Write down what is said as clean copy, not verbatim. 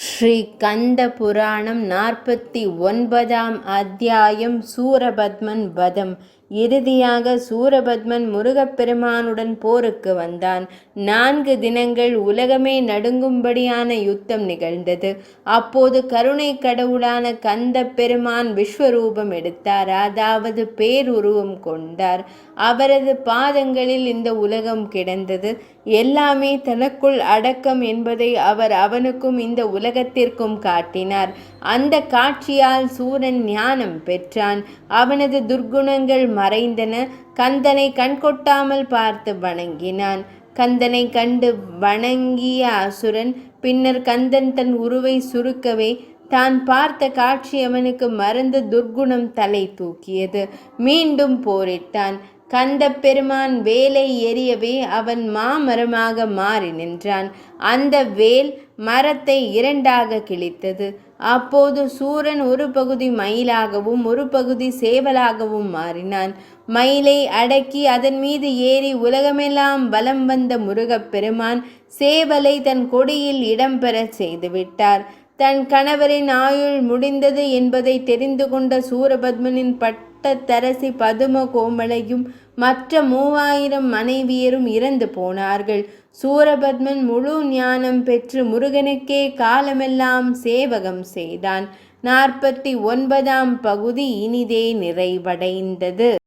ஸ்ரீ கந்த புராணம் 49ஆம் அத்தியாயம் சூரபத்மன் வதம். இறுதியாக சூரபத்மன் முருகப்பெருமானுடன் போருக்கு வந்தான். 4 தினங்கள் உலகமே நடுங்கும்படியான யுத்தம் நிகழ்ந்தது. அப்போது கருணை கடவுளான கந்த பெருமான் விஸ்வரூபம் எடுத்தார், அதாவது பேருருவம் கொண்டார். அவரது பாதங்களில் இந்த உலகம் கிடந்தது. எல்லாமே தனக்குள் அடக்கம் என்பதை அவர் அவனுக்கும் இந்த உலகத்திற்கும் காட்டினார். அந்த காட்சியால் சூரன் ஞானம் பெற்றான். அவனது துர்க்குணங்கள் மறைந்தன. கந்தனை கண்கொட்டாமல் பார்த்து வணங்கினான். கந்தனை கண்டு வணங்கிய அசுரன் பின்னர் கந்தன் தன் உருவை சுருக்கவே தான் பார்த்த காட்சி அவனுக்கு மறந்து துர்க்குணம் தலை தூக்கியது. மீண்டும் போரிட்டான். கந்த பெருமான் வேலை எரியவே அவன் மாமரமாக மாறி நின்றான். அந்த வேல் மரத்தை 2ஆக கிழித்தது. அப்போது சூரன் ஒரு பகுதி மயிலாகவும் ஒரு பகுதி சேவலாகவும் மாறினான். மயிலை அடக்கி அதன் மீது ஏறி உலகமெல்லாம் வலம் வந்த முருகப்பெருமான் சேவலை தன் கொடியில் இடம்பெற செய்துவிட்டார். தன் கணவரின் ஆயுள் முடிந்தது என்பதை தெரிந்து கொண்ட சூரபத்மனின் பட்டத்தரசி பதும கோமளையும் மற்ற 3000 மனைவியரும் இறந்து போனார்கள். சூரபத்மன் முழு ஞானம் பெற்று முருகனுக்கே காலமெல்லாம் சேவகம் செய்தான். 49ஆம் பகுதி இனிதே நிறைவடைந்தது.